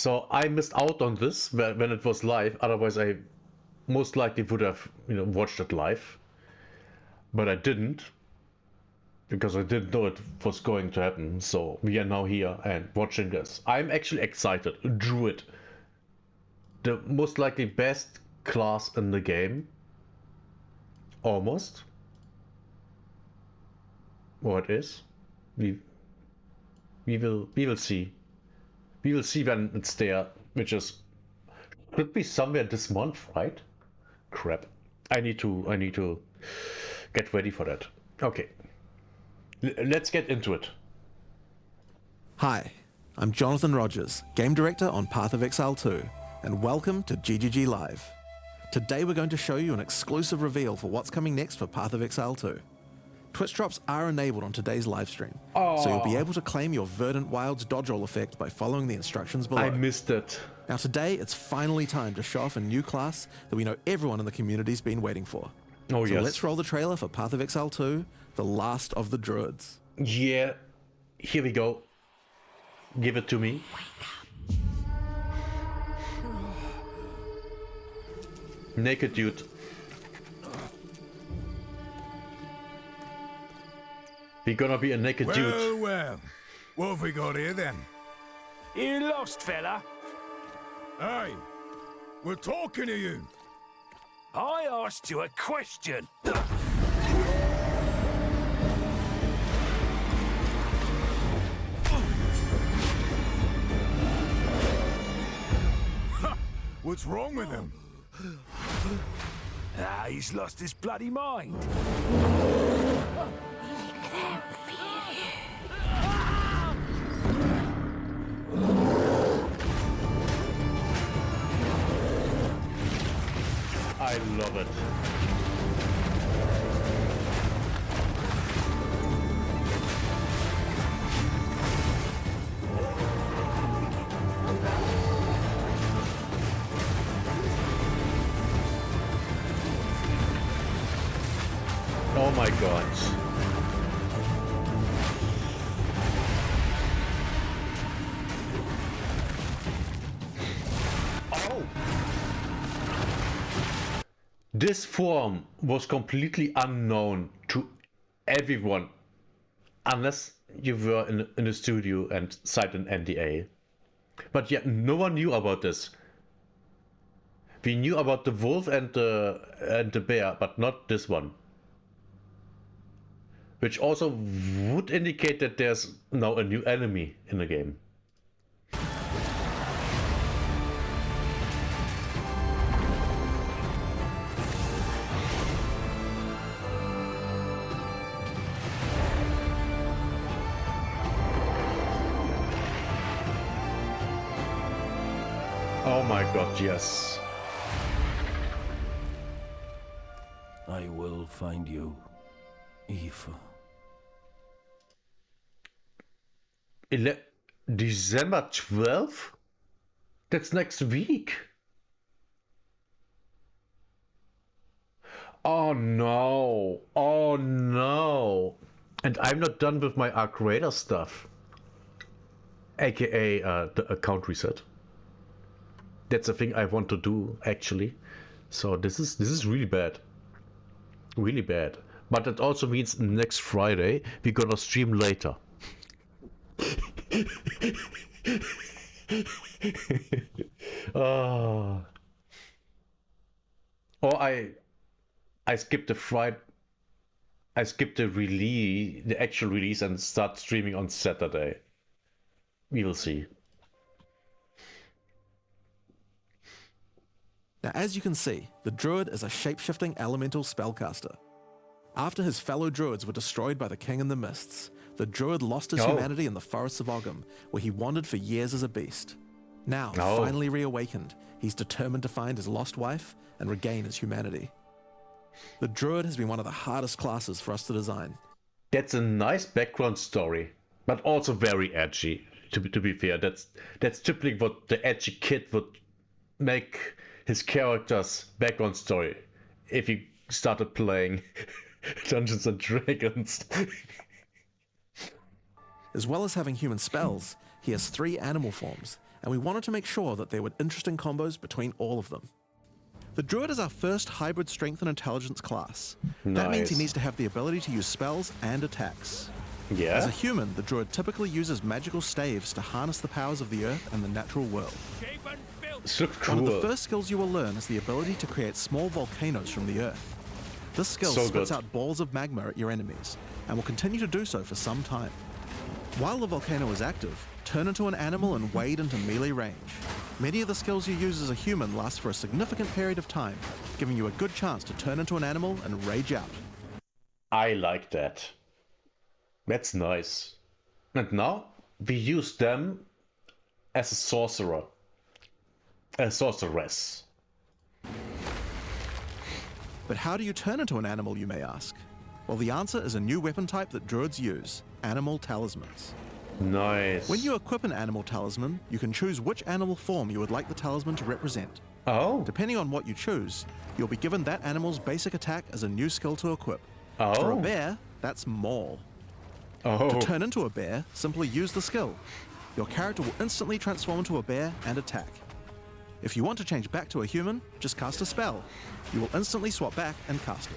So I missed out on this when it was live. Otherwise, I most likely would have, watched it live. But I didn't because I didn't know it was going to happen. So we are now here and watching this. I'm actually excited. Druid, the most likely best class in the game, almost. Or it is. We we will see. We will see when it's there, which is could be somewhere this month, right? Crap. I need to get ready for that. Okay. Let's get into it. Hi, I'm Jonathan Rogers, Game Director on Path of Exile 2, and welcome to GGG Live. Today we're going to show you an exclusive reveal for what's coming next for Path of Exile 2. Twitch drops are enabled on today's livestream, so you'll be able to claim your Verdant Wilds dodge roll effect by following the instructions below. I missed it. Now today, it's finally time to show off a new class that we know everyone in the community's been waiting for. Oh, so yes. let's roll the trailer for Path of Exile 2, The Last of the Druids. Yeah. Here we go. Give it to me. Naked dude. We're gonna be a naked dude. Well, what have we got here then? You lost, fella? Hey, we're talking to you. I asked you a question. What's wrong with him? He's lost his bloody mind. I love it. Oh my god. Oh! This form was completely unknown to everyone, unless you were in a studio and signed an NDA. But yet, no one knew about this. We knew about the wolf and the bear, but not this one. Which also would indicate that there's now a new enemy in the game. Oh my god, yes. I will find you, Eve. December 12th? That's next week. Oh no. Oh no. And I'm not done with my Arc Raider stuff. AKA the account reset. That's a thing I want to do actually. So this is really bad. Really bad. But it also means next Friday we're gonna stream later. Oh. Or I skipped the Friday. I skipped the actual release, and start streaming on Saturday. We will see. Now, as you can see, the Druid is a shape-shifting elemental spellcaster. After his fellow Druids were destroyed by the King in the Mists, the Druid lost his humanity in the forests of Ogham, where he wandered for years as a beast. Now, finally reawakened, he's determined to find his lost wife and regain his humanity. The Druid has been one of the hardest classes for us to design. That's a nice background story, but also very edgy. To be fair, that's typically what the edgy kid would make his character's background story if he started playing Dungeons and Dragons. As well as having human spells, he has 3 animal forms, and we wanted to make sure that there were interesting combos between all of them. The Druid is our first hybrid strength and intelligence class. That means he needs to have the ability to use spells and attacks. Yeah. As a human, the Druid typically uses magical staves to harness the powers of the earth and the natural world. So cool. One of the first skills you will learn is the ability to create small volcanoes from the earth. This skill spits out balls of magma at your enemies, and will continue to do so for some time. While the volcano is active, turn into an animal and wade into melee range. Many of the skills you use as a human last for a significant period of time, giving you a good chance to turn into an animal and rage out. I like that. That's nice. And now we use them as a sorcerer. A sorceress. But how do you turn into an animal, you may ask? Well, the answer is a new weapon type that Druids use, animal talismans. Nice. When you equip an animal talisman, you can choose which animal form you would like the talisman to represent. Oh. Depending on what you choose, you'll be given that animal's basic attack as a new skill to equip. Oh. For a bear, that's Maul. Oh. To turn into a bear, simply use the skill. Your character will instantly transform into a bear and attack. If you want to change back to a human, just cast a spell. You will instantly swap back and cast it.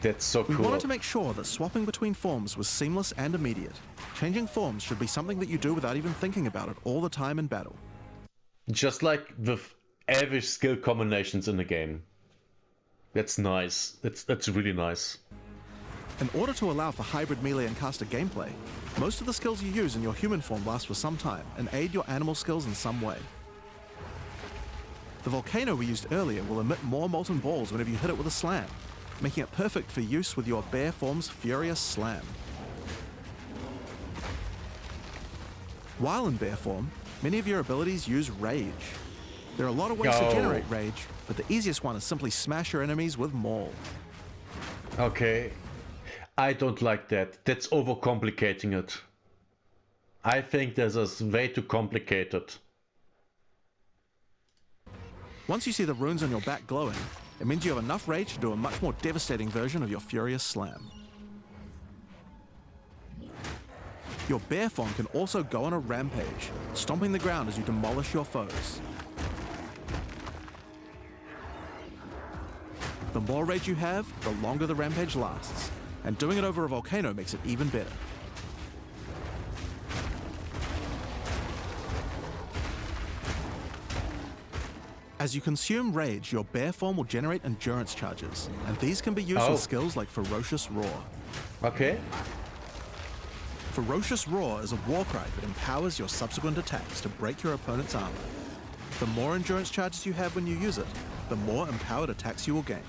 That's so cool. We wanted to make sure that swapping between forms was seamless and immediate. Changing forms should be something that you do without even thinking about it all the time in battle. Just like with every skill combinations in the game. That's nice. That's really nice. In order to allow for hybrid melee and caster gameplay, most of the skills you use in your human form last for some time and aid your animal skills in some way. The volcano we used earlier will emit more molten balls whenever you hit it with a slam, making it perfect for use with your bear form's furious slam. While in bear form, many of your abilities use rage. There are a lot of ways to generate rage, but the easiest one is simply smash your enemies with Maul. Okay. I don't like that. That's overcomplicating it. I think this is way too complicated. Once you see the runes on your back glowing, it means you have enough rage to do a much more devastating version of your furious slam. Your bear form can also go on a rampage, stomping the ground as you demolish your foes. The more rage you have, the longer the rampage lasts, and doing it over a volcano makes it even better. As you consume rage, your bear form will generate endurance charges, and these can be used with skills like Ferocious Roar. Okay. Ferocious Roar is a war cry that empowers your subsequent attacks to break your opponent's armor. The more endurance charges you have when you use it, the more empowered attacks you will gain.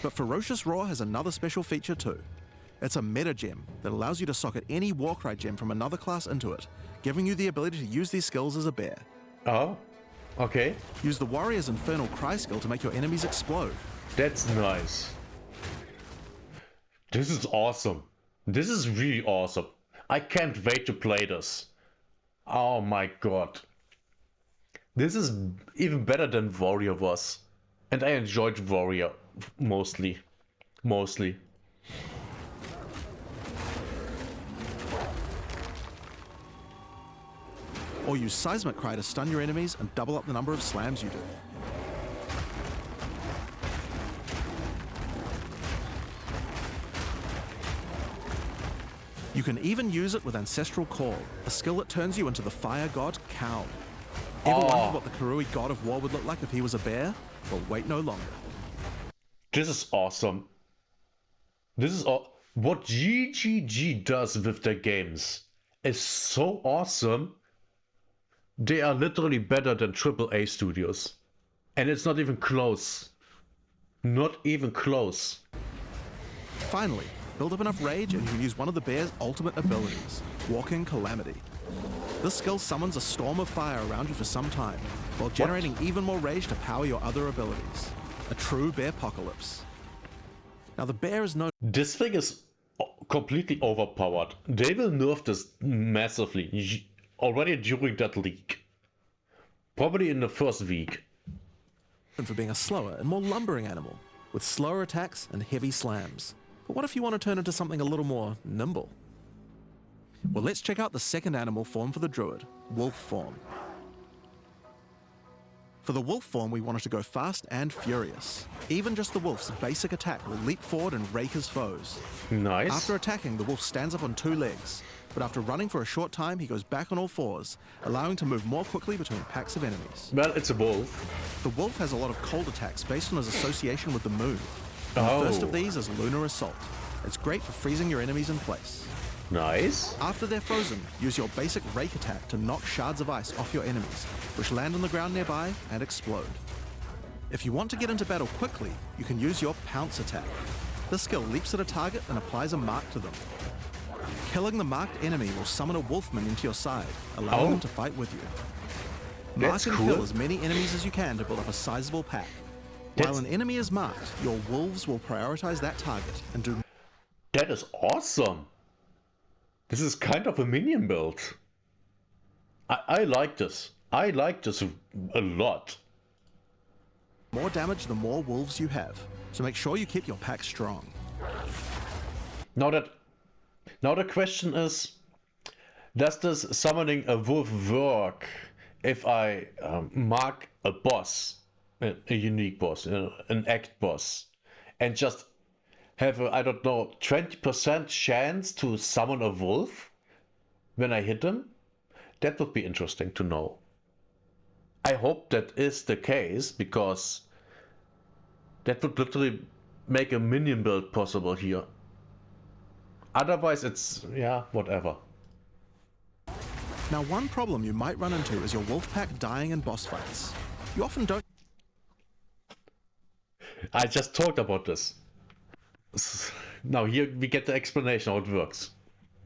But Ferocious Roar has another special feature too. It's a meta gem that allows you to socket any Warcry gem from another class into it, giving you the ability to use these skills as a bear. Oh, okay. Use the Warrior's Infernal Cry skill to make your enemies explode. That's nice. This is awesome. This is really awesome. I can't wait to play this. Oh my god. This is even better than Warrior was. And I enjoyed Warrior mostly. Or use Seismic Cry to stun your enemies and double up the number of slams you do. You can even use it with Ancestral Call, a skill that turns you into the fire god Kaun. Ever wondered what the Karui god of war would look like if he was a bear? Well, wait no longer. This is awesome. This is what GGG does with their games is so awesome. They are literally better than AAA studios. And it's not even close. Not even close. Finally, build up enough rage and you can use one of the bear's ultimate abilities, Walking Calamity. This skill summons a storm of fire around you for some time, while generating even more rage to power your other abilities. A true bear-pocalypse. Now the bear is no... This thing is completely overpowered. They will nerf this massively. Already during that leak. Probably in the first week. ...for being a slower and more lumbering animal, with slower attacks and heavy slams. But what if you want to turn into something a little more nimble? Well, let's check out the second animal form for the Druid, wolf form. For the wolf form, we wanted to go fast and furious. Even just the wolf's basic attack will leap forward and rake his foes. Nice. After attacking, the wolf stands up on 2 legs, but after running for a short time, he goes back on all 4s, allowing to move more quickly between packs of enemies. Well, it's a wolf. The wolf has a lot of cold attacks based on his association with the moon. And Oh. the first of these is Lunar Assault. It's great for freezing your enemies in place. Nice. After they're frozen, use your basic rake attack to knock shards of ice off your enemies, which land on the ground nearby and explode. If you want to get into battle quickly, you can use your pounce attack. This skill leaps at a target and applies a mark to them. Killing the marked enemy will summon a wolf minion to your side, allowing them to fight with you. Mark That's and cool. kill as many enemies as you can to build up a sizable pack. While an enemy is marked, your wolves will prioritize that target and do. That is awesome. This is kind of a minion build. I like this. I like this a lot. more damage the more wolves you have, so make sure you keep your pack strong. Now the question is, does this summoning a wolf work if I mark a boss, a unique boss, an act boss, and just have a, I don't know, 20% chance to summon a wolf when I hit them? That would be interesting to know. I hope that is the case, because that would literally make a minion build possible here. Otherwise it's, yeah, whatever. Now, one problem you might run into is your wolf pack dying in boss fights. You often don't I just talked about this. Now here we get the explanation how it works.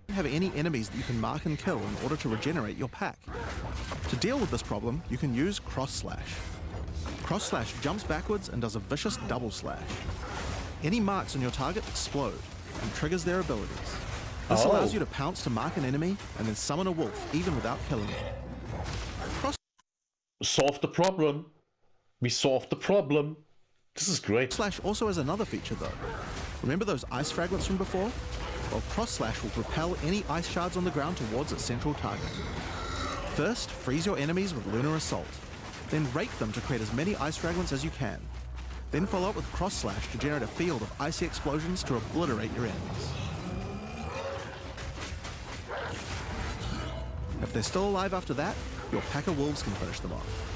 have any enemies that you can mark and kill in order to regenerate your pack. To deal with this problem, you can use Cross Slash. Cross Slash jumps backwards and does a vicious double slash. Any marks on your target explode and triggers their abilities. This allows you to pounce to mark an enemy and then summon a wolf even without killing it. Cross Solve the problem. We solved the problem. This is great. Slash also has another feature though. Remember those ice fragments from before? Well, Cross Slash will propel any ice shards on the ground towards its central target. First, freeze your enemies with Lunar Assault. Then rake them to create as many ice fragments as you can. Then follow up with Cross Slash to generate a field of icy explosions to obliterate your enemies. If they're still alive after that, your pack of wolves can finish them off.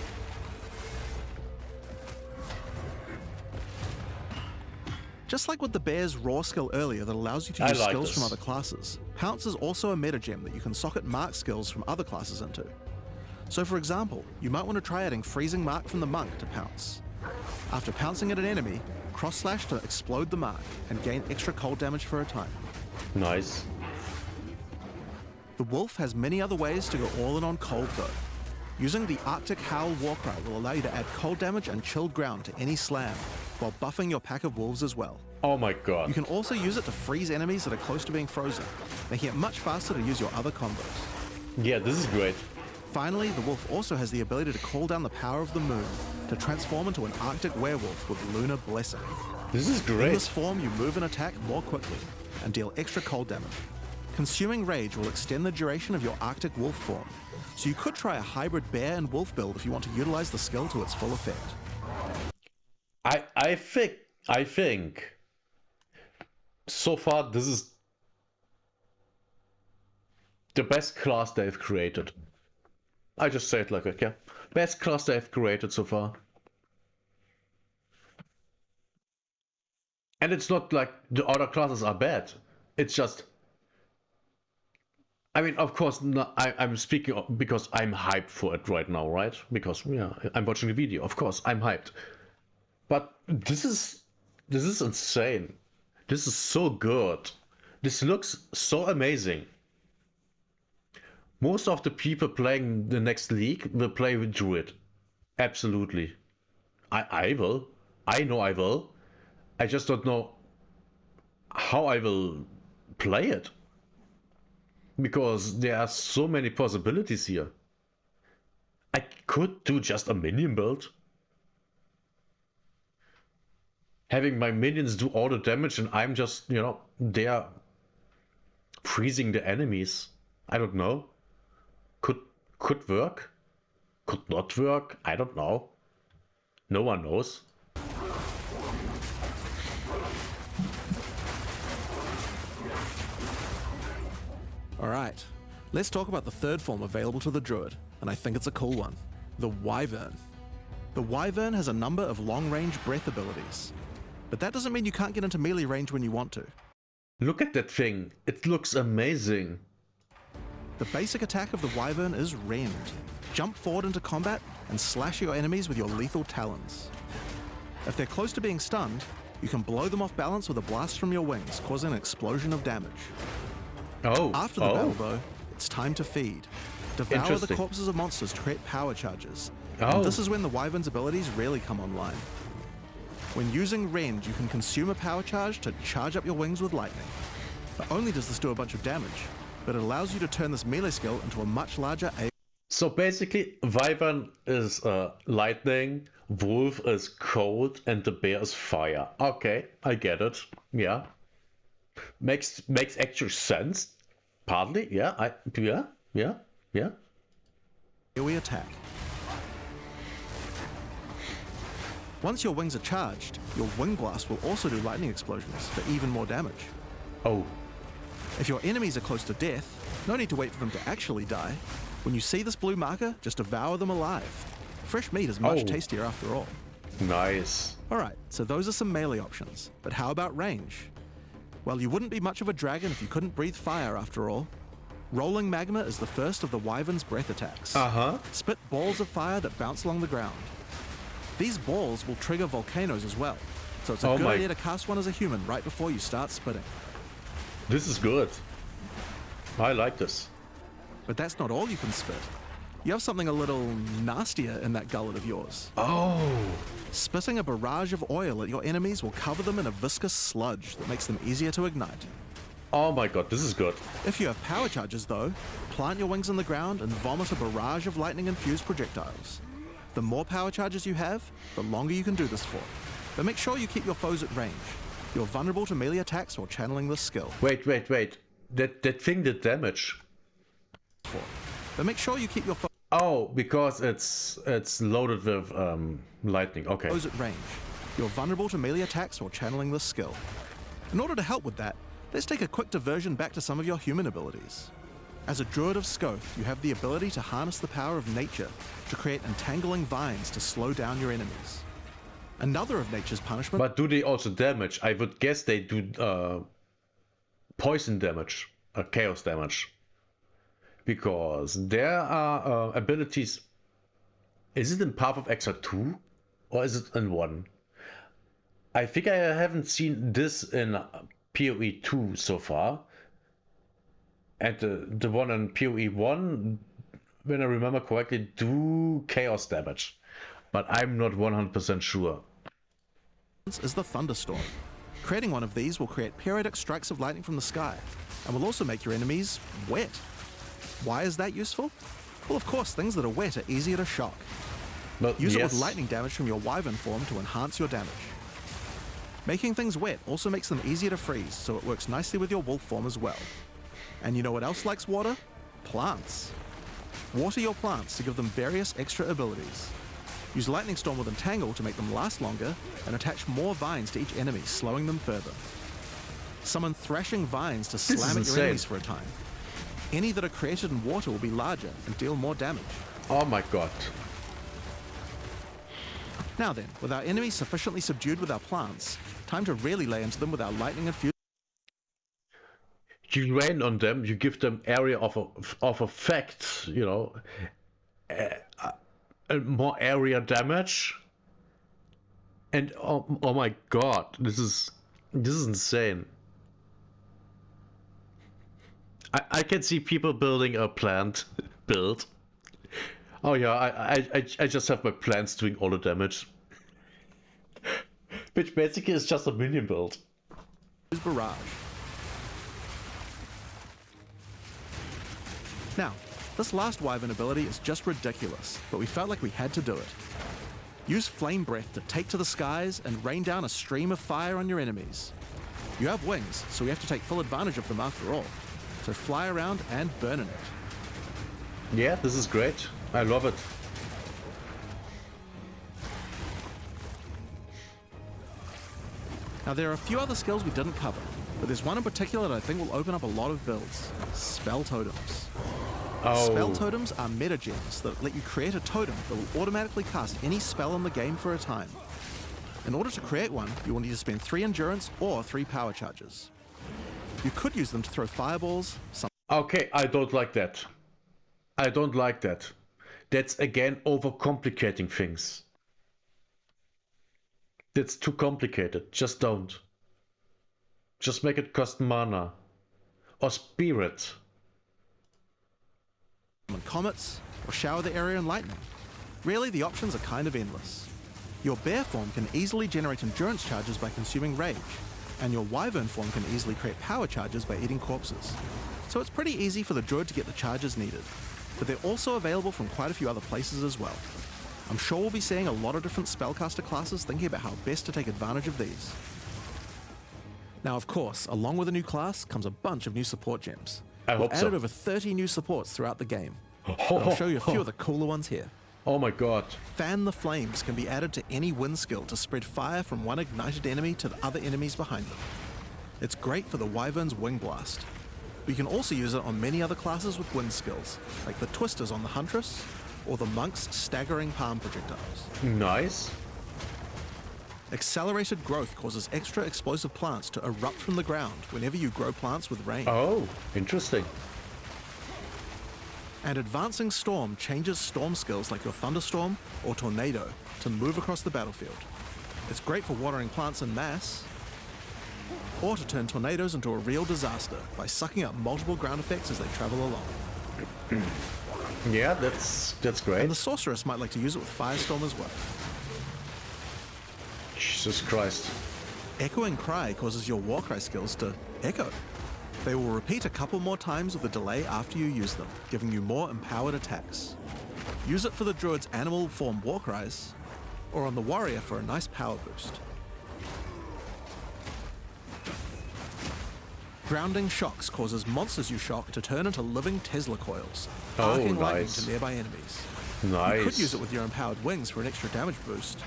Just like with the Bear's Raw skill earlier that allows you to use like skills this. from other classes, Pounce is also a meta gem that you can socket Mark skills from other classes into. So for example, you might want to try adding Freezing Mark from the Monk to Pounce. After pouncing at an enemy, Cross Slash to explode the mark and gain extra cold damage for a time. Nice. The Wolf has many other ways to go all in on cold though. Using the Arctic Howl Warcry will allow you to add cold damage and chilled ground to any slam, while buffing your pack of wolves as well. Oh my god. You can also use it to freeze enemies that are close to being frozen, making it much faster to use your other combos. Yeah, this is great. Finally, the wolf also has the ability to call down the power of the moon to transform into an Arctic werewolf with Lunar Blessing. This is In great. this form, you move and attack more quickly and deal extra cold damage. Consuming Rage will extend the duration of your Arctic wolf form, so you could try a hybrid bear and wolf build if you want to utilize the skill to its full effect. I think so far this is the best class they've created. I just say it like that, yeah. Best class they've created so far. And it's not like the other classes are bad. It's just, I mean, of course, I'm speaking because I'm hyped for it right now, right? Because, yeah, I'm watching the video. Of course, I'm hyped. But this is insane. This is so good. This looks so amazing. Most of the people playing the next league will play with Druid. Absolutely. I will. I know I will. I just don't know how I will play it. Because there are so many possibilities here. I could do just a minion build. Having my minions do all the damage and I'm just, you know, there freezing the enemies. I don't know. Could work. Could not work. I don't know. No one knows. Alright, let's talk about the third form available to the Druid, and I think it's a cool one. The Wyvern. The Wyvern has a number of long-range breath abilities, but that doesn't mean you can't get into melee range when you want to. Look at that thing. It looks amazing. The basic attack of the Wyvern is Rend. Jump forward into combat and slash your enemies with your lethal talons. If they're close to being stunned, you can blow them off balance with a blast from your wings, causing an explosion of damage. Oh. After the battle, though, it's time to feed. Devour the Interesting. corpses of monsters to create power charges. Oh. And this is when the Wyvern's abilities really come online. When using Rend, you can consume a power charge to charge up your wings with lightning. Not only does this do a bunch of damage, but it allows you to turn this melee skill into a much larger So basically, Wyvern is lightning, Wolf is cold, and the bear is fire. Okay, I get it. Yeah, makes actual sense. Partly, yeah. Yeah. AoE attack. Once your wings are charged, your Wing Blast will also do lightning explosions for even more damage. Oh, If your enemies are close to death, no need to wait for them to actually die. When you see this blue marker, just devour them alive. Fresh meat is much Oh. tastier after all. nice. Alright, so those are some melee options, but how about range? Well, you wouldn't be much of a dragon if you couldn't breathe fire after all. Rolling Magma is the first of the Wyvern's breath attacks. Spit balls of fire that bounce along the ground. These balls will trigger volcanoes as well, so it's a Oh good my- idea to cast one as a human right before you start spitting. This is good. I like this. But that's not all you can spit. You have something a little nastier in that gullet of yours. Oh, Spitting a barrage of oil at your enemies will cover them in a viscous sludge that makes them easier to ignite. oh my god, this is good. If you have power charges though, plant your wings in the ground and vomit a barrage of lightning-infused projectiles. The more power charges you have, the longer you can do this for. But make sure you keep your foes at range. You're vulnerable to melee attacks while channeling this skill. Wait. That thing did damage. But make sure you keep your Oh, because it's loaded with lightning. Okay. foes at range. You're vulnerable to melee attacks while channeling this skill. In order to help with that, let's take a quick diversion back to some of your human abilities. As a Druid of Scoth, you have the ability to harness the power of nature to create entangling vines to slow down your enemies. Another of nature's punishment But do they also damage? I would guess they do poison damage, chaos damage. Because there are abilities. Is it in Path of Exile 2? Or is it in 1? I think I haven't seen this in PoE 2 so far. And the one in PoE 1, when I remember correctly, do chaos damage. But I'm not 100% sure. is the thunderstorm. Creating one of these will create periodic strikes of lightning from the sky, and will also make your enemies wet. Why is that useful? Well, of course, things that are wet are easier to shock. But Use it yes, with lightning damage from your Wyvern form to enhance your damage. Making things wet also makes them easier to freeze, so it works nicely with your wolf form as well. And you know what else likes water? Plants. Water your plants to give them various extra abilities. Use Lightning Storm with Entangle to make them last longer, and attach more vines to each enemy, slowing them further. Summon Thrashing Vines to is slam at your insane. enemies for a time. Any that are created in water will be larger and deal more damage. Oh my god. Now then, with our enemies sufficiently subdued with our plants, time to really lay into them with our lightning infused. You rain on them, you give them area of effect, you know, more area damage, and oh my god, this is insane. I can see people building a plant build. Oh yeah, I just have my plants doing all the damage, which basically is just a minion build. Barrage. Now, this last Wyvern ability is just ridiculous, but we felt like we had to do it. Use Flame Breath to take to the skies and rain down a stream of fire on your enemies. You have wings, so we have to take full advantage of them after all. So fly around and burn in it. Yeah, this is great. I love it. Now there are a few other skills we didn't cover, but there's one in particular that I think will open up a lot of builds. Spell totems. Spell totems are meta gems that let you create a totem that will automatically cast any spell in the game for a time. In order to create one, you will need to spend 3 endurance or 3 power charges. You could use them to throw fireballs. Okay, I don't like that. I don't like that. That's again overcomplicating things. That's too complicated. Just don't. Just make it cost mana. Or spirit. Comets, or shower the area in lightning. Really, the options are kind of endless. Your bear form can easily generate endurance charges by consuming rage, and your wyvern form can easily create power charges by eating corpses. So it's pretty easy for the druid to get the charges needed, but they're also available from quite a few other places as well. I'm sure we'll be seeing a lot of different spellcaster classes thinking about how best to take advantage of these. Now, of course, along with a new class comes a bunch of new support gems. We've added over 30 new supports throughout the game. I'll show you a few of the cooler ones here. Oh my god. Fan the Flames can be added to any wind skill to spread fire from one ignited enemy to the other enemies behind them. It's great for the Wyvern's Wing Blast. But you can also use it on many other classes with wind skills, like the Twisters on the Huntress, or the Monk's Staggering Palm Projectiles. Nice. Accelerated growth causes extra explosive plants to erupt from the ground whenever you grow plants with rain. Oh, interesting. And Advancing Storm changes storm skills like your Thunderstorm or Tornado to move across the battlefield. It's great for watering plants en masse, or to turn tornadoes into a real disaster by sucking up multiple ground effects as they travel along. Yeah, that's great. And the Sorceress might like to use it with Firestorm as well. Jesus Christ. Echoing Cry causes your Warcry skills to echo. They will repeat a couple more times with a delay after you use them, giving you more empowered attacks. Use it for the Druid's animal form Warcries, or on the Warrior for a nice power boost. Grounding Shocks causes monsters you shock to turn into living Tesla coils, arcing lightning nice. to nearby enemies. Nice. You could use it with your empowered wings for an extra damage boost,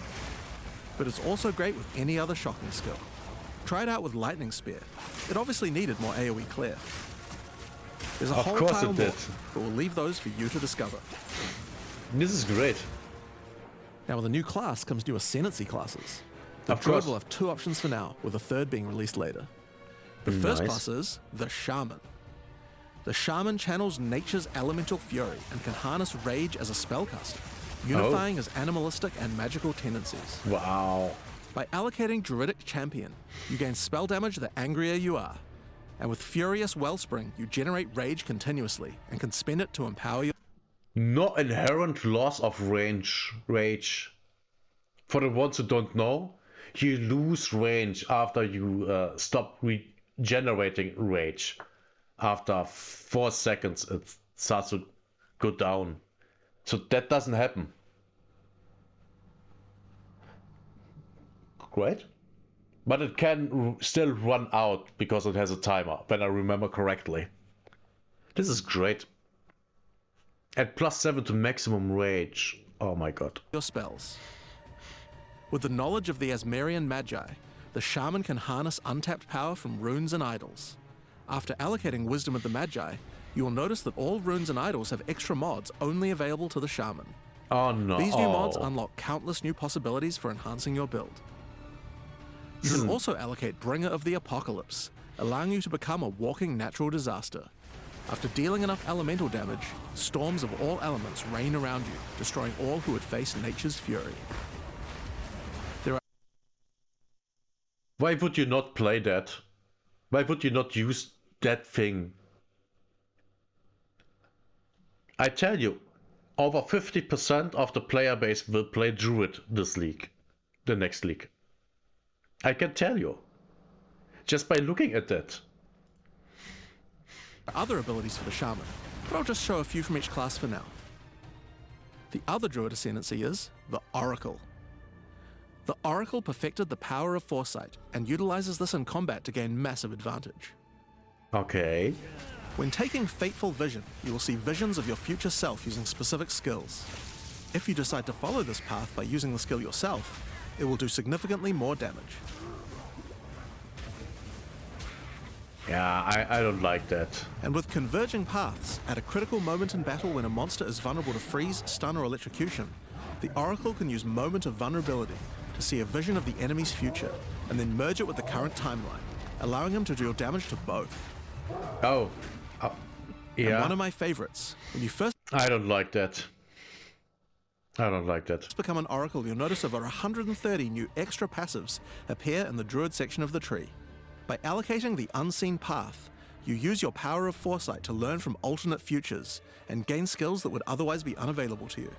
but it's also great with any other shocking skill. Try it out with Lightning Spear. It obviously needed more AoE clear. There's a whole pile more, but we'll leave those for you to discover. This is great. Now with a new class comes new Ascendancy classes. The Druid will have 2 options for now, with a third being released later. The first class is the Shaman. The Shaman channels nature's elemental fury and can harness rage as a spellcaster, unifying his animalistic and magical tendencies. Wow. By allocating Druidic Champion, you gain spell damage the angrier you are. And with Furious Wellspring, you generate rage continuously and can spend it to empower your... No inherent loss of rage. For the ones who don't know, you lose range after you stop regenerating rage. After 4 seconds, it starts to go down. So that doesn't happen. Great. But it can still run out because it has a timer, when I remember correctly. This is great. At +7 to maximum rage. Oh my god. Your spells. With the knowledge of the Asmerian Magi, the Shaman can harness untapped power from runes and idols. After allocating Wisdom of the Magi, you will notice that all runes and idols have extra mods only available to the Shaman. Oh no. These new mods unlock countless new possibilities for enhancing your build. You can also allocate Bringer of the Apocalypse, allowing you to become a walking natural disaster. After dealing enough elemental damage, storms of all elements rain around you, destroying all who would face nature's fury. Why would you not play that? Why would you not use that thing? I tell you, over 50% of the player base will play Druid this league, the next league. I can tell you, just by looking at that. Other abilities for the Shaman, but I'll just show a few from each class for now. The other Druid ascendancy is the Oracle. The Oracle perfected the power of foresight and utilizes this in combat to gain massive advantage. Okay. When taking Fateful Vision, you will see visions of your future self using specific skills. If you decide to follow this path by using the skill yourself, it will do significantly more damage. You can also allocate Bringer of the Apocalypse, allowing you to become a walking natural disaster. After dealing enough elemental damage, storms of all elements rain around you, destroying all who would face nature's fury. There are... What? Yeah, I don't like that. And with converging paths, at a critical moment in battle when a monster is vulnerable to freeze, stun, or electrocution, the Oracle can use Moment of Vulnerability to see a vision of the enemy's future, and then merge it with the current timeline, allowing him to deal damage to both. Oh. And Yeah. one of my favorites, when you first I don't like that. I don't like that. become an Oracle, you'll notice over 130 new extra passives appear in the Druid section of the tree. By allocating the Unseen Path, you use your power of foresight to learn from alternate futures and gain skills that would otherwise be unavailable to you.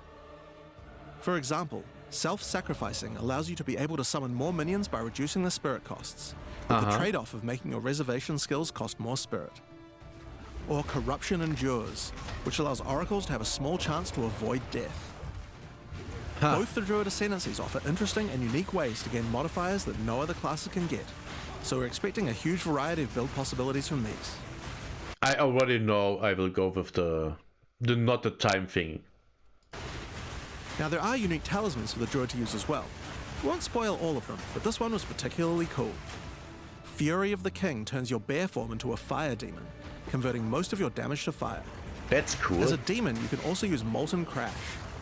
For example, self-sacrificing allows you to be able to summon more minions by reducing the spirit costs, with the trade-off of making your reservation skills cost more spirit. Or Corruption Endures, which allows oracles to have a small chance to avoid death. Both the Druid Ascendancies offer interesting and unique ways to gain modifiers that no other classes can get, so we're expecting a huge variety of build possibilities from these. I already know I will go with the not the time thing. Now there are unique talismans for the Druid to use as well. We won't spoil all of them, but this one was particularly cool. Fury of the King turns your bear form into a fire demon, converting most of your damage to fire. That's cool. As a demon, you can also use Molten Crash,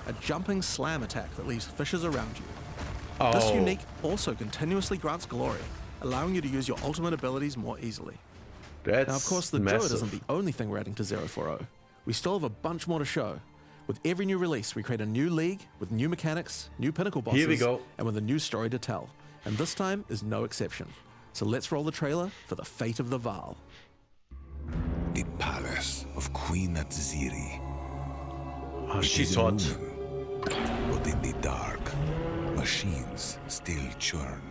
a jumping slam attack that leaves fissures around you. This Oh. unique also continuously grants glory, allowing you to use your ultimate abilities more easily. That's Now, of course, the massive. Druid isn't the only thing we're adding to 040. We still have a bunch more to show. With every new release, we create a new league with new mechanics, new pinnacle bosses, Here we go. and with a new story to tell. And this time is no exception. So let's roll the trailer for the fate of the Vaal. The palace of Queen Atziri. Oh, she's hot. But in the dark, machines still churn.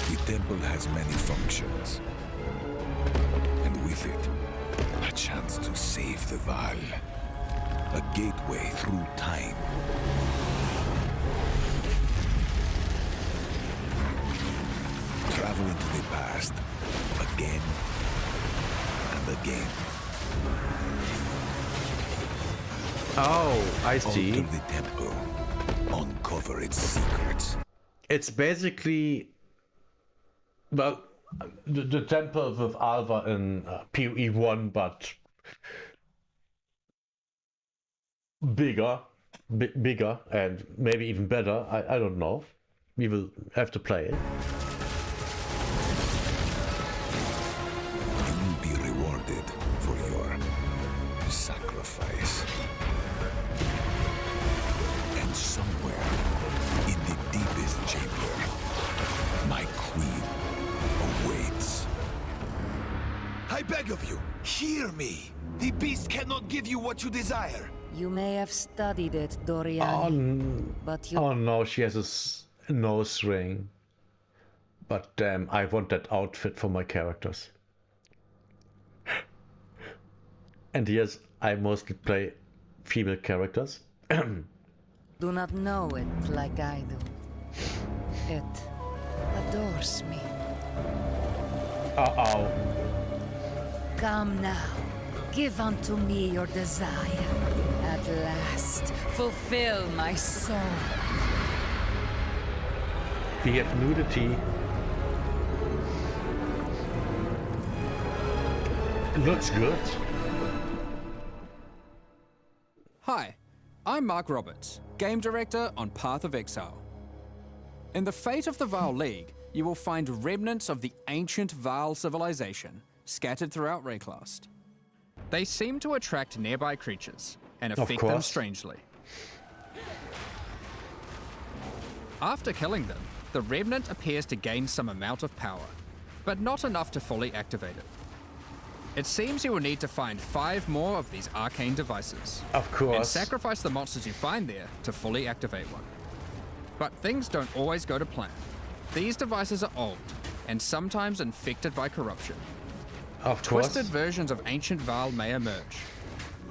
The temple has many functions. And with it, a chance to save the Vaal. A gateway through time. Travel into the past, again and again. Oh, I see. Alter the temple, uncover its secrets. It's basically, well, the temple with Alva in PoE 1, but bigger, bigger, and maybe even better. I don't know. We will have to play it. You will be rewarded for your sacrifice. And somewhere in the deepest chamber, my queen awaits. I beg of you, hear me. The beast cannot give you what you desire. You may have studied it, Dorian, Oh, but you... oh no, she has a nose ring. But damn, I want that outfit for my characters. And yes, I mostly play female characters. do not know it like I do. It adores me. Uh-oh. Come now, give unto me your desire. At last, fulfill my soul. We have nudity. It looks good. Hi, I'm Mark Roberts, Game Director on Path of Exile. In the Fate of the Vaal League, you will find remnants of the ancient Vaal civilization scattered throughout Rayclast. They seem to attract nearby creatures and affect them course. strangely. After killing them, the remnant appears to gain some amount of power, but not enough to fully activate it. It seems you will need to find 5 more of these arcane devices. Of course. And sacrifice the monsters you find there to fully activate one. But things don't always go to plan. These devices are old, and sometimes infected by corruption. Of course. Twisted versions of ancient Vaal may emerge,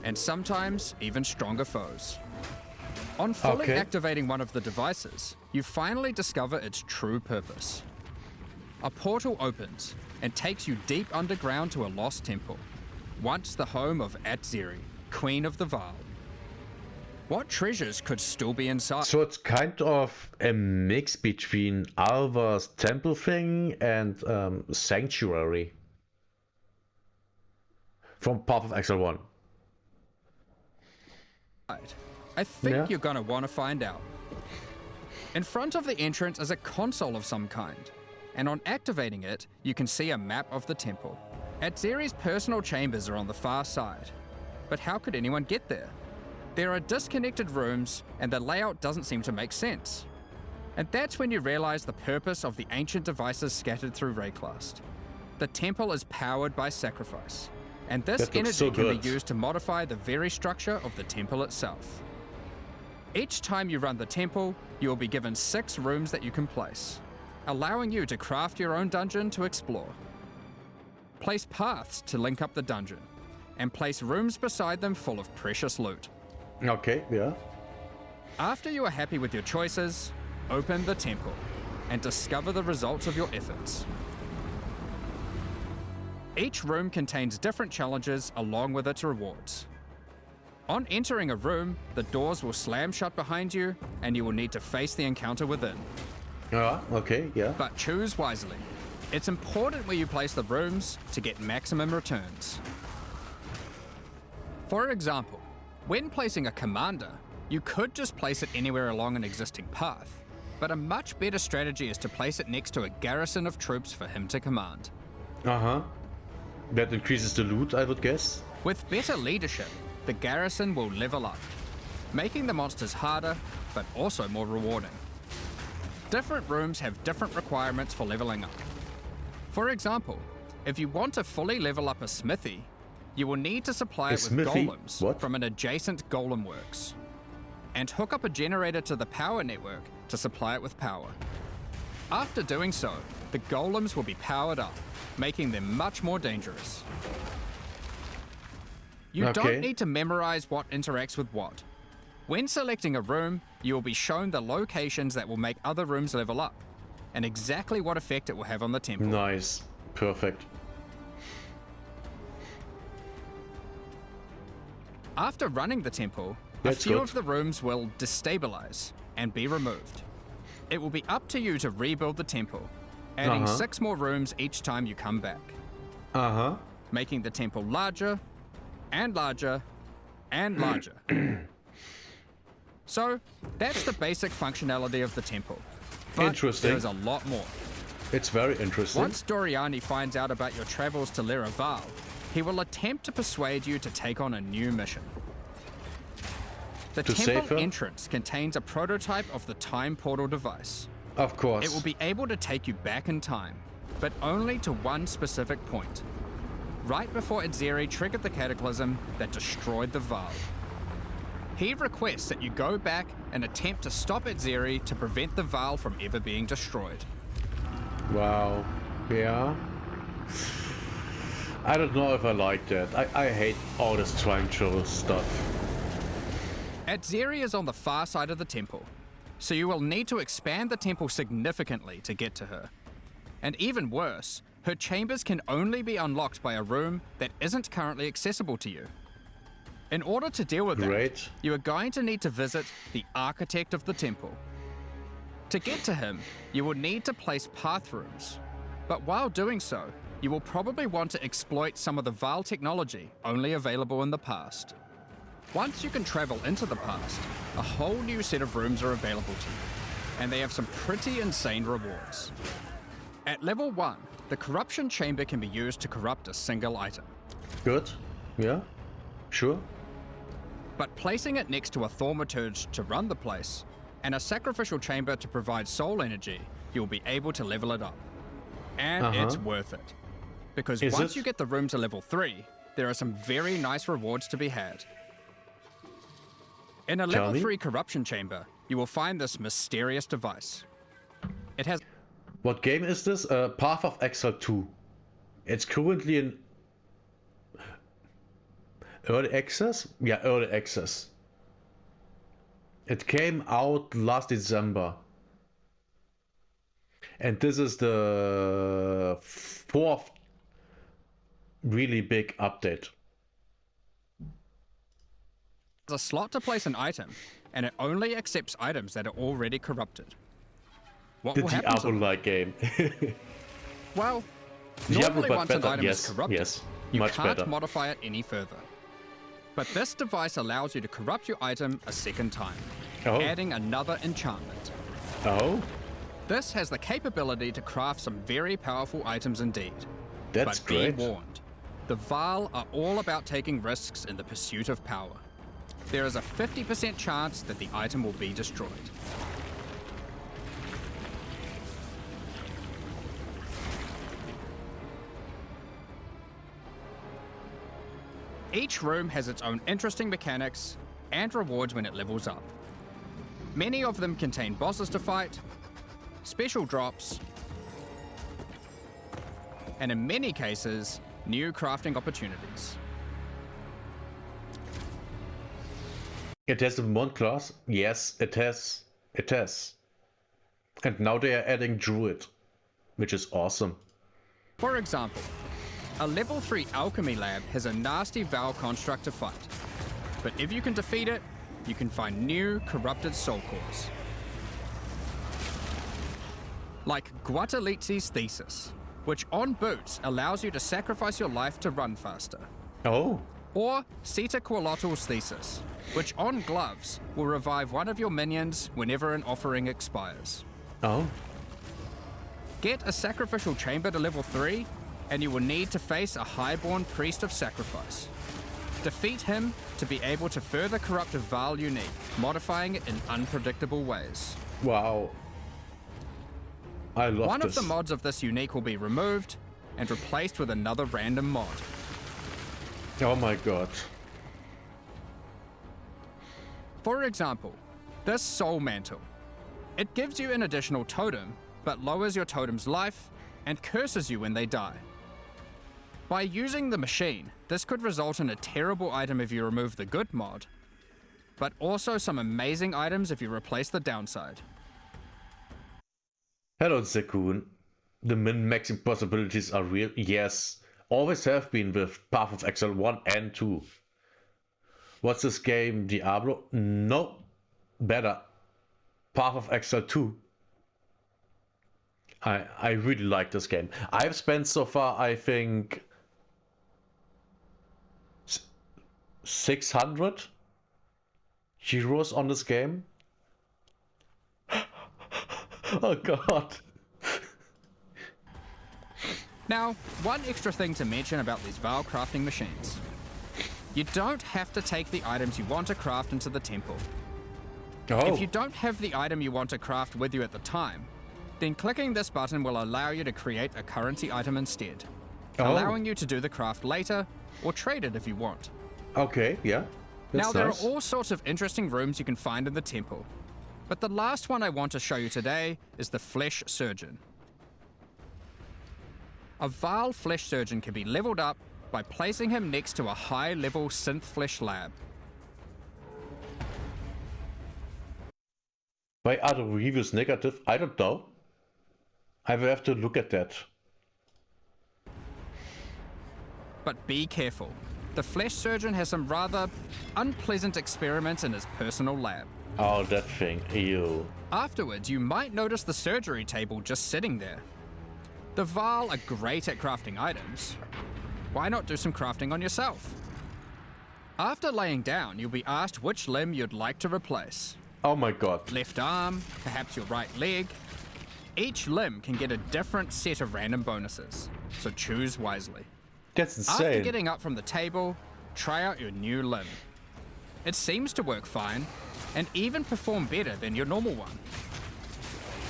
and sometimes even stronger foes. On fully Okay. activating one of the devices, you finally discover its true purpose. A portal opens and takes you deep underground to a lost temple. once the home of Atziri, Queen of the Vaal. What treasures could still be inside? So it's kind of a mix between Alva's temple thing and Sanctuary from Path of Exile 1. I think you're gonna want to find out. In front of the entrance is a console of some kind, and on activating it, you can see a map of the temple. Atziri's personal chambers are on the far side, but how could anyone get there? There are disconnected rooms, and the layout doesn't seem to make sense. And that's when you realize the purpose of the ancient devices scattered through Rayclast. The temple is powered by sacrifice, and this energy can be used to modify the very structure of the temple itself. Each time you run the temple, you will be given 6 rooms that you can place, allowing you to craft your own dungeon to explore. Place paths to link up the dungeon, and place rooms beside them full of precious loot. Okay, yeah. After you are happy with your choices, open the temple and discover the results of your efforts. Each room contains different challenges along with its rewards. On entering a room, the doors will slam shut behind you and you will need to face the encounter within. Okay, yeah. But choose wisely. It's important where you place the rooms to get maximum returns. For example, when placing a commander, you could just place it anywhere along an existing path, but a much better strategy is to place it next to a garrison of troops for him to command. That increases the loot, I would guess. With better leadership, the garrison will level up, making the monsters harder, but also more rewarding. Different rooms have different requirements for leveling up. For example, if you want to fully level up a smithy, you will need to supply it with golems from an adjacent golem works, and hook up a generator to the power network to supply it with power. After doing so, the golems will be powered up, making them much more dangerous. You don't need to memorize what interacts with what. When selecting a room, you will be shown the locations that will make other rooms level up, and exactly what effect it will have on the temple. Nice. Perfect. After running the temple, a few of the rooms will destabilize and be removed. It will be up to you to rebuild the temple, adding 6 more rooms each time you come back. Making the temple larger, and larger, and larger. So, that's the basic functionality of the temple. But interesting. There's a lot more. It's very interesting. Once Doriani finds out about your travels to Leraval, he will attempt to persuade you to take on a new mission. The temple entrance contains a prototype of the time portal device. Of course. It will be able to take you back in time, but only to one specific point. Right before Atziri triggered the cataclysm that destroyed the Vaal. He requests that you go back and attempt to stop Atziri to prevent the Vaal from ever being destroyed. Wow. Yeah. I don't know if I like that. I hate all this time travel stuff. Atziri is on the far side of the temple, so you will need to expand the temple significantly to get to her. And even worse, her chambers can only be unlocked by a room that isn't currently accessible to you. In order to deal with that, you are going to need to visit the architect of the temple. To get to him, you will need to place path rooms. But while doing so, you will probably want to exploit some of the Vaal technology only available in the past. Once you can travel into the past, a whole new set of rooms are available to you, and they have some pretty insane rewards. At level 1, the corruption chamber can be used to corrupt a single item. Good. Yeah. Sure. But placing it next to a thaumaturge to run the place, and a sacrificial chamber to provide soul energy, you'll be able to level it up. And it's worth it. Because once you get the room to level 3, there are some very nice rewards to be had. In a level 3 corruption chamber, you will find this mysterious device. It has... What game is this? Path of Exile 2. It's currently in early access? Yeah, early access. It came out last December. And this is the 4th really big update. a slot to place an item, and it only accepts items that are already corrupted. What The will happen to them? Diablo-like game. Well, Diablo, normally but once an better. item Yes, is corrupted, yes, you much can't better. modify it any further. But this device allows you to corrupt your item a second time, Oh. adding another enchantment. Oh, This has the capability to craft some very powerful items indeed. that's But great. be warned, the Vaal are all about taking risks in the pursuit of power. There is a 50% chance that the item will be destroyed. Each room has its own interesting mechanics and rewards when it levels up. Many of them contain bosses to fight, special drops, and in many cases, new crafting opportunities. It has a mon class? Yes, it has. It has. And now they are adding Druid, which is awesome. For example, a level 3 alchemy lab has a nasty Vaal construct to fight. But if you can defeat it, you can find new corrupted soul cores. Like Guatalitzi's Thesis, which on boots allows you to sacrifice your life to run faster. Oh, Or Sita Qualottl's Thesis, which on gloves will revive one of your minions whenever an offering expires. oh, Get a sacrificial chamber to level 3, and you will need to face a highborn priest of sacrifice. Defeat him to be able to further corrupt a Vaal unique, modifying it in unpredictable ways. wow. I love One this. of the mods of this unique will be removed and replaced with another random mod. Oh my god. For example, this Soul Mantle. It gives you an additional totem, but lowers your totem's life and curses you when they die. By using the machine, this could result in a terrible item if you remove the good mod, but also some amazing items if you replace the downside. Hello, Zekun. The min-maxing possibilities are real. Yes, always have been with Path of Exile 1 and 2. What's this game? Diablo? No, better. Path of Exile 2. I really like this game. I've spent so far, I think, 600 euros on this game. Oh god. Now, one extra thing to mention about these Vaal crafting machines. You don't have to take the items you want to craft into the temple. Oh, If you don't have the item you want to craft with you at the time, then clicking this button will allow you to create a currency item instead, allowing you to do the craft later or trade it if you want. okay, yeah. That's Now, there nice. are all sorts of interesting rooms you can find in the temple, but the last one I want to show you today is the Flesh Surgeon. A Vaal Flesh Surgeon can be leveled up by placing him next to a high-level synth flesh lab. Why are the reviews negative? I don't know. I will have to look at that. But be careful. The Flesh Surgeon has some rather unpleasant experiments in his personal lab. Oh, that thing. Ew. Afterwards, you might notice the surgery table just sitting there. The Vaal are great at crafting items. Why not do some crafting on yourself? After laying down, you'll be asked which limb you'd like to replace. Oh my god. Left arm, perhaps your right leg. Each limb can get a different set of random bonuses, so choose wisely. That's After insane. getting up from the table, try out your new limb. It seems to work fine, and even perform better than your normal one.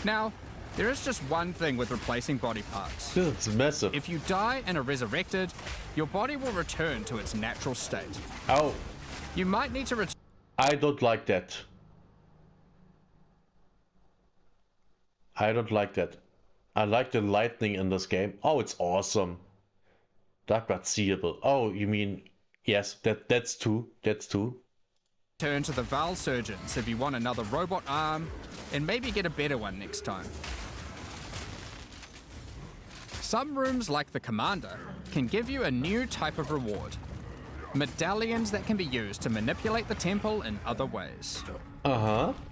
Now, there is just one thing with replacing body parts. This is massive. If you die and are resurrected, your body will return to its natural state. Oh, You might need to return I don't like that. I don't like that. I like the lightning in this game. Oh, it's awesome. Dark but seeable. Oh, you mean yes? That's two. That's two. to the Vaal Surgeons if you want another robot arm, and maybe get a better one next time. Some rooms, like the Commander, can give you a new type of reward. medallions that can be used to manipulate the temple in other ways.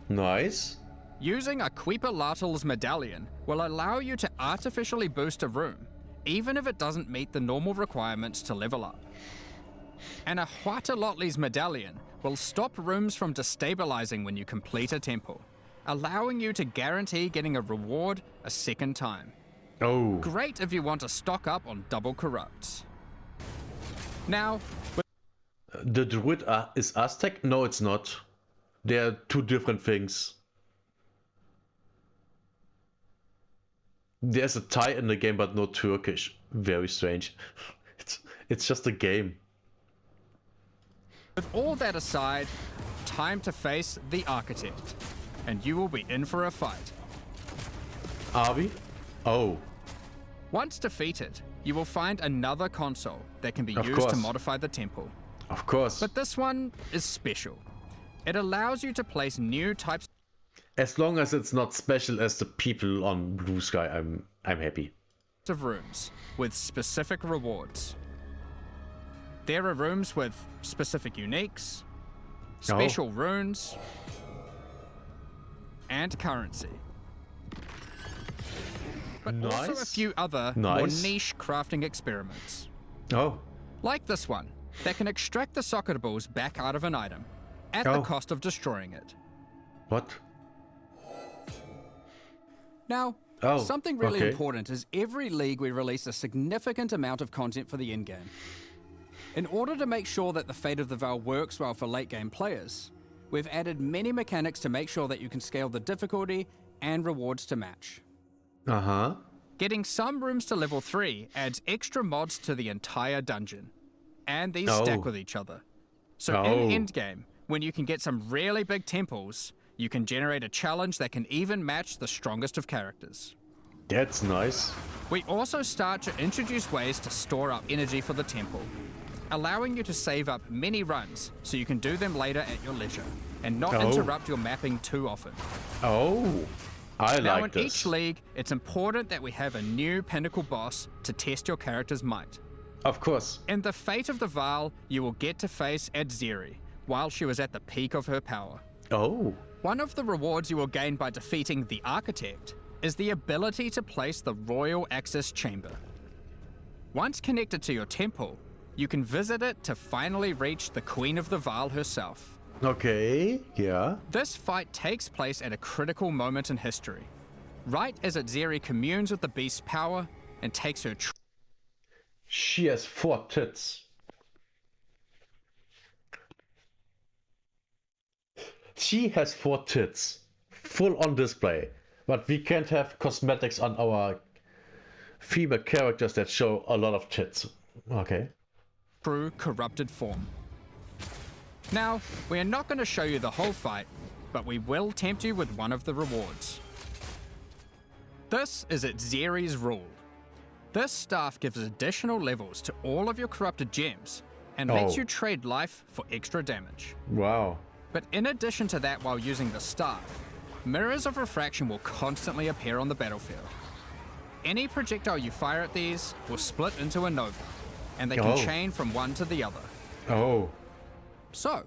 Nice. Using a Quippalatal's medallion will allow you to artificially boost a room, even if it doesn't meet the normal requirements to level up. And a Huatalotli's medallion will stop rooms from destabilizing when you complete a temple, allowing you to guarantee getting a reward a second time. Oh. Great if you want to stock up on double corrupts. Now, The Druid is Aztec? No, it's not. They're two different things. There's a Thai in the game, but no Turkish. Very strange. It's just a game. with all that aside, time to face the Architect, and you will be in for a fight. Are we? Oh. Once defeated, you will find another console that can be Of used to course. modify the temple. Of course. But this one is special. It allows you to place new types As long as it's not special as the people on Blue Sky, I'm happy. of rooms with specific rewards. There are rooms with specific uniques, special runes, and currency. But also a Nice. few other Nice. more niche crafting experiments. Oh. Like this one, that can extract the soccer balls back out of an item at the Oh. cost of destroying it. What? Now, Oh, something really okay. important is every league we release a significant amount of content for the in-game. In order to make sure that the Fate of the Veil works well for late-game players, we've added many mechanics to make sure that you can scale the difficulty and rewards to match. Uh-huh. Getting some rooms to level 3 adds extra mods to the entire dungeon, and these Oh. stack with each other. So Oh. in endgame, when you can get some really big temples, you can generate a challenge that can even match the strongest of characters. That's nice. We also start to introduce ways to store up energy for the temple, allowing you to save up many runs so you can do them later at your leisure, and not Oh. interrupt your mapping too often. Oh. I Now like in this. each league, it's important that we have a new pinnacle boss to test your character's might. Of course. In the Fate of the Veil, you will get to face Adzeri while she was at the peak of her power. Oh. One of the rewards you will gain by defeating the Architect is the ability to place the Royal Access Chamber. Once connected to your temple, you can visit it to finally reach the Queen of the Veil herself. Okay. Yeah. This fight takes place at a critical moment in history, right as Adzeri communes with the beast's power and takes her She has 4 tits. She has 4 tits. Full on display. But we can't have cosmetics on our female characters that show a lot of tits. Okay. true corrupted form. Now, we are not going to show you the whole fight, but we will tempt you with one of the rewards. This is Adzeri's rule. This staff gives additional levels to all of your corrupted gems and lets Oh. you trade life for extra damage. Wow. But in addition to that, while using the staff, mirrors of refraction will constantly appear on the battlefield. Any projectile you fire at these will split into a nova, and they can Oh. chain from one to the other. Oh. So,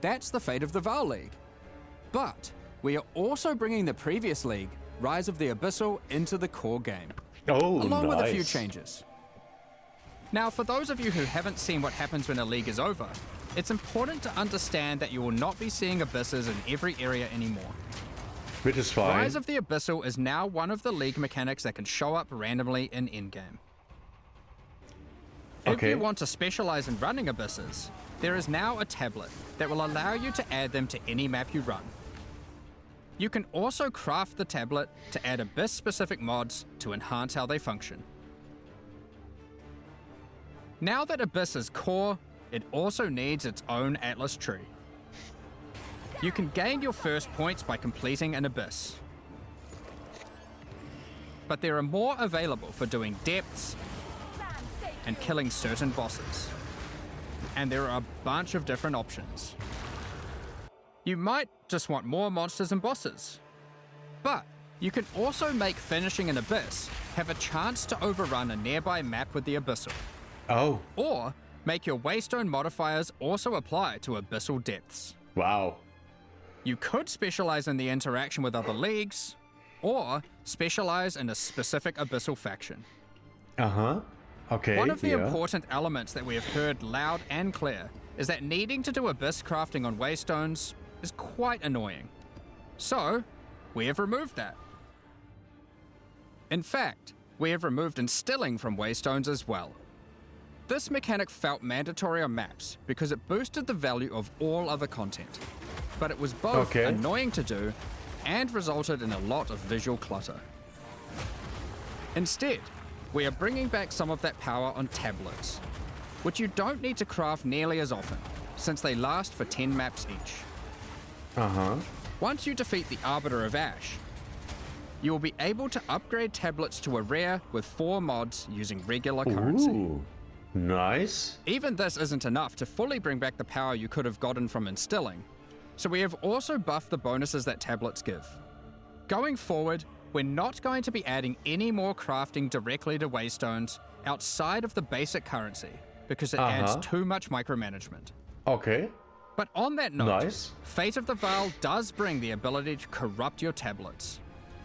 that's the Fate of the Veil League. But we are also bringing the previous league, Rise of the Abyssal, into the core game, Oh, along with a few nice. changes. Now, for those of you who haven't seen what happens when a league is over, it's important to understand that you will not be seeing abysses in every area anymore. Which is fine. Rise of the Abyssal is now one of the league mechanics that can show up randomly in endgame. If Okay. you want to specialize in running abysses, there is now a tablet that will allow you to add them to any map you run. You can also craft the tablet to add abyss-specific mods to enhance how they function. Now that Abyss is core, it also needs its own Atlas tree. You can gain your first points by completing an Abyss. But there are more available for doing depths and killing certain bosses. And there are a bunch of different options. You might just want more monsters and bosses. But you can also make finishing an Abyss have a chance to overrun a nearby map with the Abyssal. Oh. Or make your Waystone modifiers also apply to abyssal depths. Wow. You could specialize in the interaction with other leagues, or specialize in a specific abyssal faction. Uh-huh. Okay, One of the yeah. important elements that we have heard loud and clear is that needing to do abyss crafting on Waystones is quite annoying. So, we have removed that. In fact, we have removed instilling from Waystones as well. This mechanic felt mandatory on maps because it boosted the value of all other content, but it was both annoying to do and resulted in a lot of visual clutter. Instead, we are bringing back some of that power on tablets, which you don't need to craft nearly as often, since they last for 10 maps each. Uh-huh. Once you defeat the Arbiter of Ash, you will be able to upgrade tablets to a rare with 4 mods using regular currency. Ooh, nice. Even this isn't enough to fully bring back the power you could have gotten from instilling, so we have also buffed the bonuses that tablets give. Going forward, we're not going to be adding any more crafting directly to Waystones outside of the basic currency, because it adds too much micromanagement. Okay. But on that note, Nice. Fate of the Vial does bring the ability to corrupt your tablets,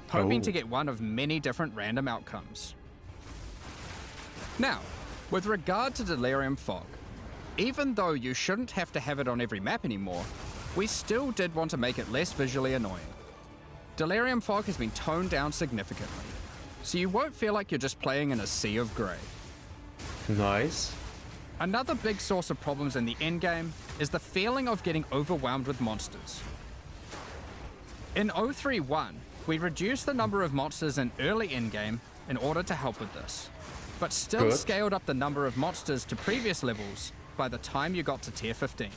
hoping to get one of many different random outcomes. Now, with regard to Delirium Fog, even though you shouldn't have to have it on every map anymore, we still did want to make it less visually annoying. Delirium Fog has been toned down significantly, so you won't feel like you're just playing in a sea of grey. Nice. Another big source of problems in the endgame is the feeling of getting overwhelmed with monsters. In 031, we reduced the number of monsters in early endgame in order to help with this, but still scaled up the number of monsters to previous levels by the time you got to tier 15.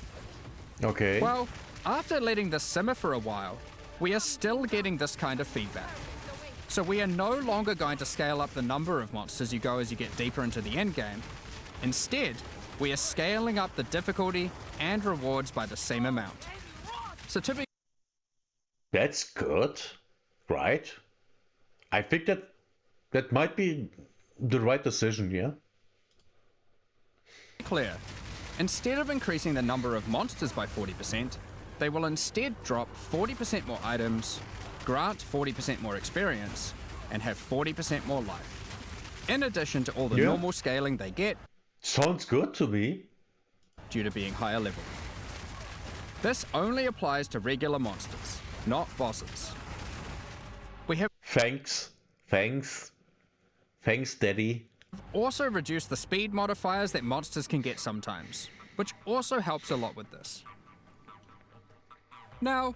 Okay. Well, after letting this simmer for a while, we are still getting this kind of feedback. So we are no longer going to scale up the number of monsters you go as you get deeper into the endgame. Instead, we are scaling up the difficulty and rewards by the same amount. So to be That's good, right? I think that might be the right decision, yeah? clear, instead of increasing the number of monsters by 40%, they will instead drop 40% more items, grant 40% more experience, and have 40% more life. In addition to all the normal scaling they get, Sounds good to me. due to being higher level. This only applies to regular monsters, not bosses. We have Thanks, Daddy. also reduced the speed modifiers that monsters can get sometimes, which also helps a lot with this. Now,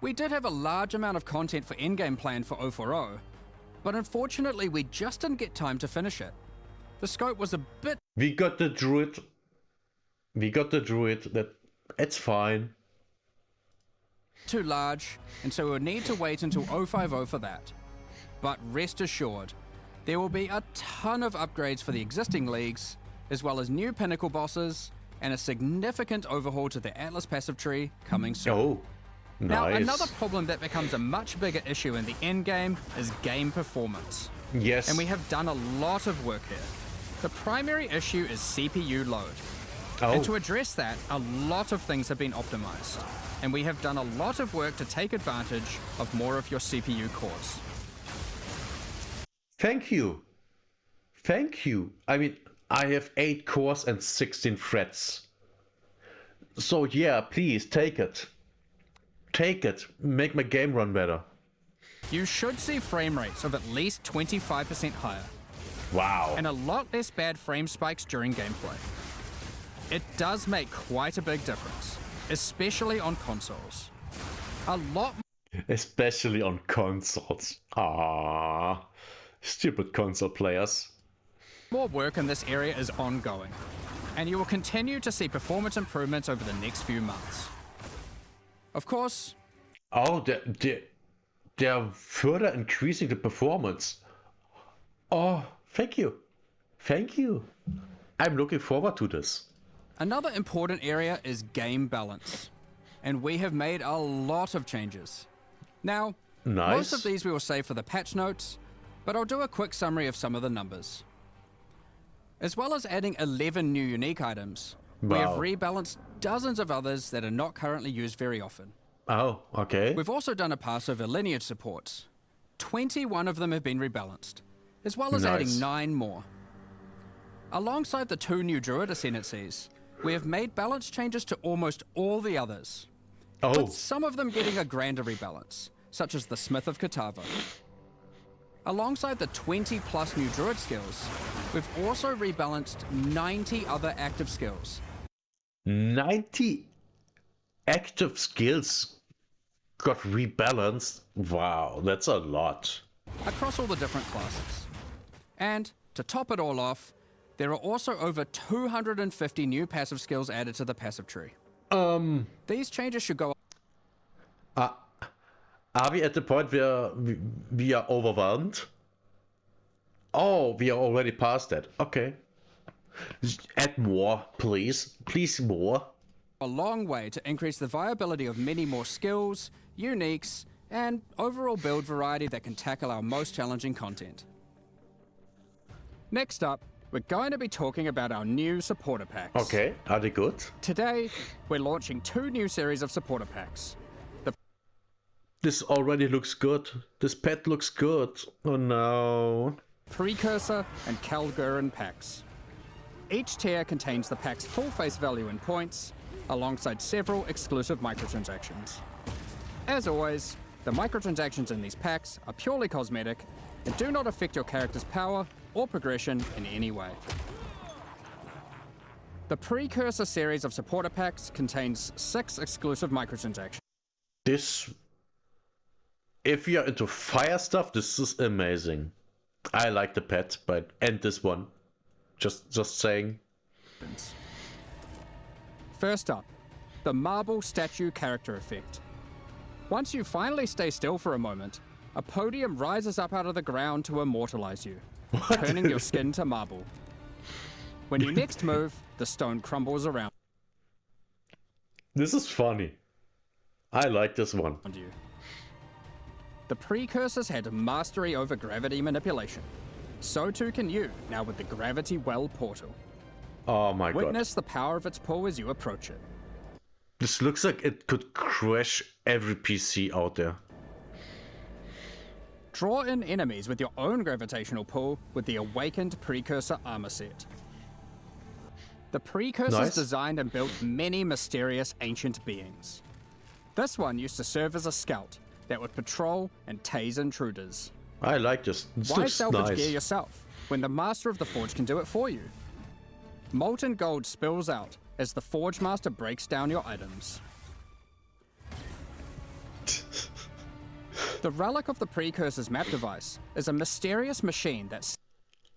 we did have a large amount of content for endgame planned for 040, but unfortunately we just didn't get time to finish it. The scope was a bit We got the druid. It's fine. too large, and so we'll need to wait until 050 for that. But rest assured, there will be a ton of upgrades for the existing leagues, as well as new pinnacle bosses, and a significant overhaul to the Atlas passive tree coming soon. Oh, Now, nice. another problem that becomes a much bigger issue in the endgame is game performance. Yes. And we have done a lot of work here. The primary issue is CPU load. And to address that, a lot of things have been optimized. And we have done a lot of work to take advantage of more of your CPU cores. Thank you. I mean, I have 8 cores and 16 threads. So yeah, please take it. Make my game run better. You should see frame rates of at least 25% higher, Wow. and a lot less bad frame spikes during gameplay. It does make quite a big difference, especially on consoles. A lot Especially on consoles. Ah, stupid console players. more work in this area is ongoing, and you will continue to see performance improvements over the next few months. Of course, Oh, they're further increasing the performance. Oh, thank you. I'm looking forward to this. another important area is game balance, and we have made a lot of changes. Now, most of Nice. these we will save for the patch notes, but I'll do a quick summary of some of the numbers. As well as adding 11 new unique items, we have Wow. rebalanced dozens of others that are not currently used very often. Oh, okay. We've also done a pass over lineage supports. 21 of them have been rebalanced, as well as Nice. adding 9 more. Alongside the 2 new Druid ascendancies, we have made balance changes to almost all the others, Oh, with some of them getting a grander rebalance, such as the Smith of Katava. Alongside the 20 plus new Druid skills, we've also rebalanced 90 other active skills. 90 active skills got rebalanced. Wow, that's a lot. Across all the different classes. And to top it all off, there are also over 250 new passive skills added to the passive tree. These changes should go. Are we at the point where we are overwhelmed? Oh, we are already past that. Okay. Add more, please. Please, more. A long way to increase the viability of many more skills, uniques, and overall build variety that can tackle our most challenging content. Next up, we're going to be talking about our new supporter packs. Okay, are they good? Today, we're launching 2 new series of supporter packs. The This already looks good. This pet looks good. Oh no. Precursor and Kalgurin packs. Each tier contains the pack's full face value in points, alongside several exclusive microtransactions. As always, the microtransactions in these packs are purely cosmetic and do not affect your character's power or progression in any way. The Precursor series of supporter packs contains 6 exclusive microtransactions. This... If you're into fire stuff, this is amazing. I like the pet, but... And this one. Just saying. First up, the Marble Statue character effect. Once you finally stay still for a moment, a podium rises up out of the ground to immortalize you, turning your skin to marble. When you next move, the stone crumbles around This is funny. I like this one. you. The Precursors had mastery over gravity manipulation. So too can you, now with the Gravity Well portal. Oh my god. Witness the power of its pull as you approach it. This looks like it could crash every PC out there. Draw in enemies with your own gravitational pull with the Awakened Precursor armor set. The Precursors Nice. designed and built many mysterious ancient beings. This one used to serve as a scout that would patrol and tase intruders. I like this. This Why looks salvage nice. gear yourself when the Master of the Forge can do it for you? Molten gold spills out as the Forge Master breaks down your items. The Relic of the Precursor's map device is a mysterious machine that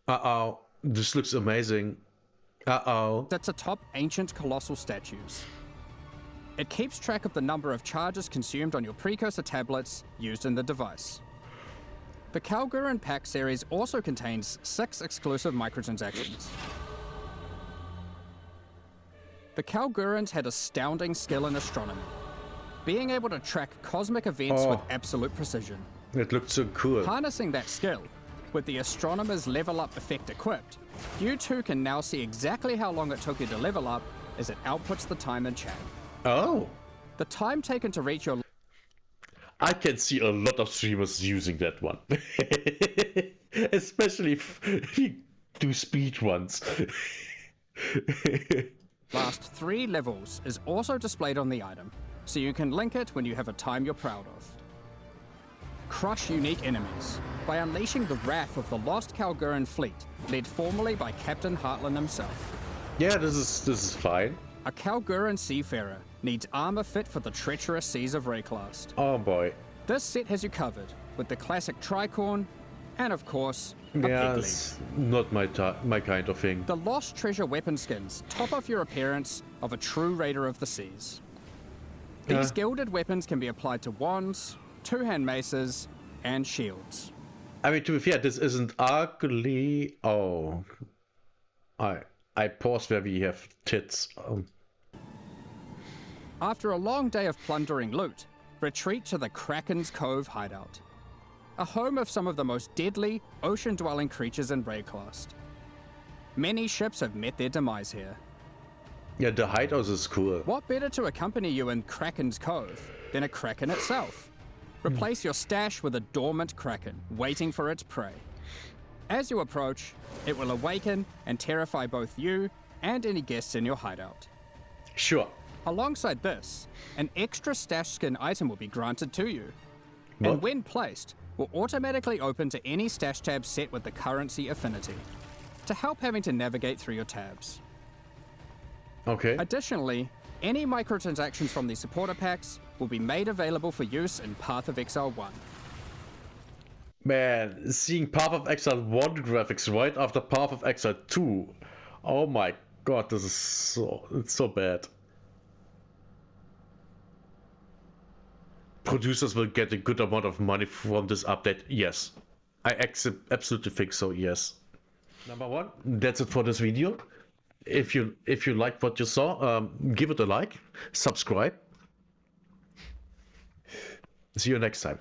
Uh-oh. This looks amazing. Uh-oh. sits atop ancient colossal statues. It keeps track of the number of charges consumed on your Precursor tablets used in the device. The Kalgurin pack series also contains 6 exclusive microtransactions. The Kalgurins had astounding skill in astronomy, being able to track cosmic events with absolute precision. It looked so cool. Harnessing that skill, with the Astronomer's level up effect equipped, you too can now see exactly how long it took you to level up as it outputs the time in chat. Oh. The time taken to reach your I can see a lot of streamers using that one. Especially if you do speed runs. last 3 levels is also displayed on the item, so you can link it when you have a time you're proud of. Crush unique enemies by unleashing the wrath of the lost Kalgurin fleet, led formerly by Captain Heartland himself. Yeah, this is fine. A Kalgurin seafarer needs armor fit for the treacherous seas of Rayclast. Oh boy. This set has you covered with the classic tricorn and, of course, a peg Yeah, leg. it's not my kind of thing. The Lost Treasure weapon skins top off your appearance of a true raider of the seas. These gilded weapons can be applied to wands, 2-hand maces, and shields. I mean, to be fair, this isn't ugly. Oh. I pause where we have tits. After a long day of plundering loot, retreat to the Kraken's Cove hideout, a home of some of the most deadly, ocean-dwelling creatures in Rayclast. Many ships have met their demise here. Yeah, the hideout is cool. What better to accompany you in Kraken's Cove than a kraken itself? Replace your stash with a dormant kraken, waiting for its prey. As you approach, it will awaken and terrify both you and any guests in your hideout. Sure. Alongside this, an extra stash skin item will be granted to you. What? And when placed, will automatically open to any stash tab set with the currency affinity, to help having to navigate through your tabs. Okay. Additionally, any microtransactions from the supporter packs will be made available for use in Path of Exile 1. Man, seeing Path of Exile 1 graphics right after Path of Exile 2. Oh my god, this is it's so bad. Producers will get a good amount of money from this update, yes. I absolutely think so, yes. Number one, that's it for this video. If you liked what you saw, give it a like, subscribe. See you next time.